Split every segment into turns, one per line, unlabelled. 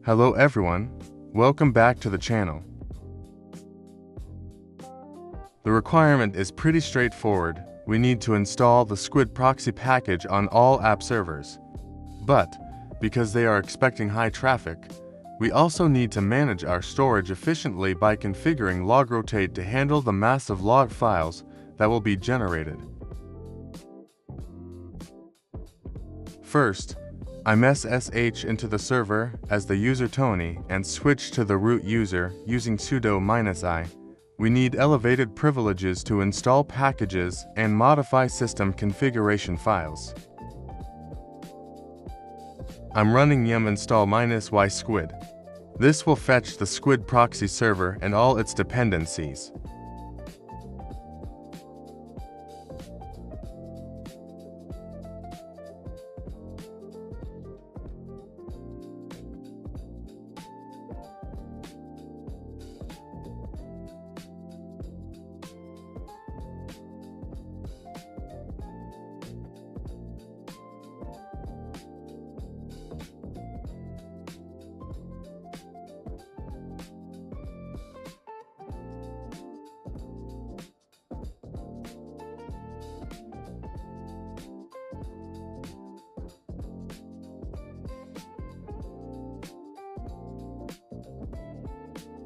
Hello everyone, welcome back to the channel. The requirement is pretty straightforward. We need to install the Squid proxy package on all app servers. But, because they are expecting high traffic, we also need to manage our storage efficiently by configuring logrotate to handle the massive log files that will be generated. First, I'm SSH into the server as the user Tony and switch to the root user using sudo -i. We need elevated privileges to install packages and modify system configuration files. I'm running yum install -y squid. This will fetch the Squid proxy server and all its dependencies.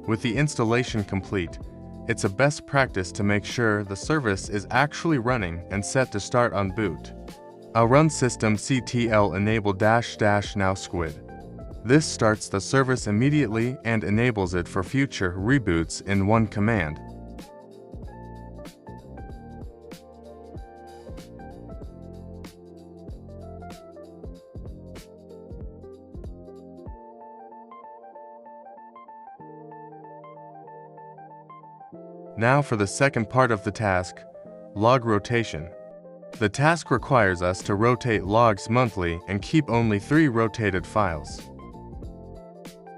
With the installation complete, it's a best practice to make sure the service is actually running and set to start on boot. I'll run systemctl enable -- now squid. This starts the service immediately and enables it for future reboots in one command. Now for the second part of the task, log rotation. The task requires us to rotate logs monthly and keep only 3 rotated files.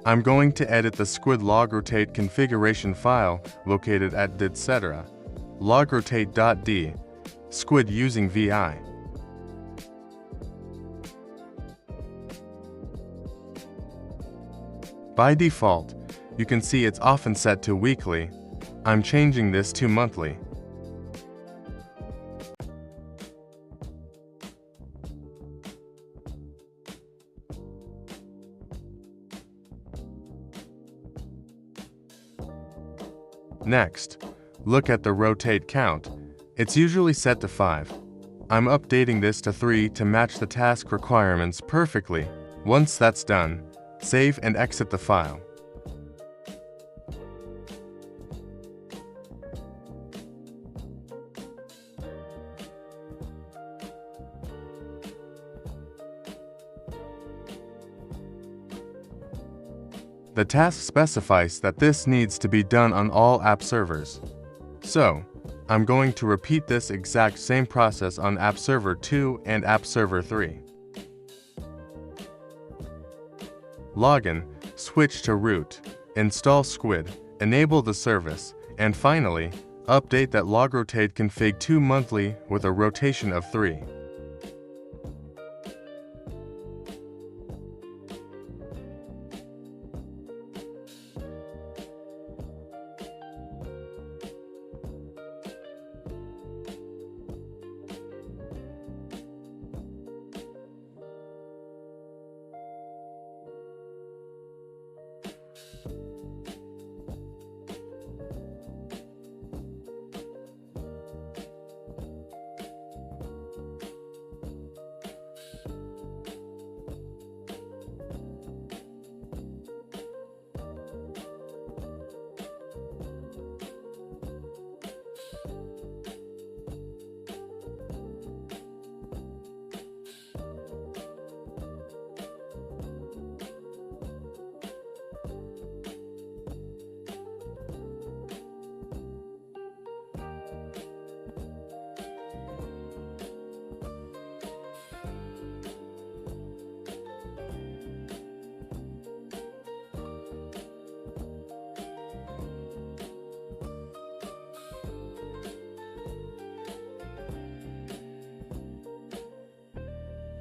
I'm going to edit the Squid logrotate configuration file located at etc. logrotate.d, Squid using vi. By default, you can see it's often set to weekly. I'm changing this to monthly. Next, look at the rotate count. It's usually set to 5. I'm updating this to 3 to match the task requirements perfectly. Once that's done, save and exit the file. The task specifies that this needs to be done on all app servers. So, I'm going to repeat this exact same process on App Server 2 and App Server 3. Login, switch to root, install Squid, enable the service, and finally, update that logrotate config to monthly with a rotation of 3.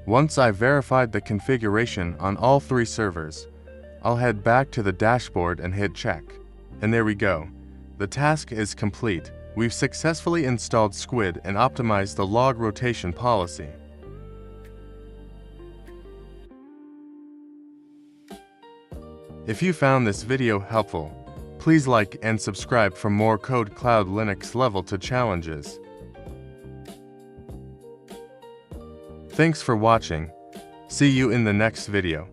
Once I've verified the configuration on all 3 servers, I'll head back to the dashboard and hit check. And there we go. The task is complete. We've successfully installed Squid and optimized the log rotation policy. If you found this video helpful, please like and subscribe for more KodeKloud Linux Level 2 challenges. Thanks for watching. See you in the next video.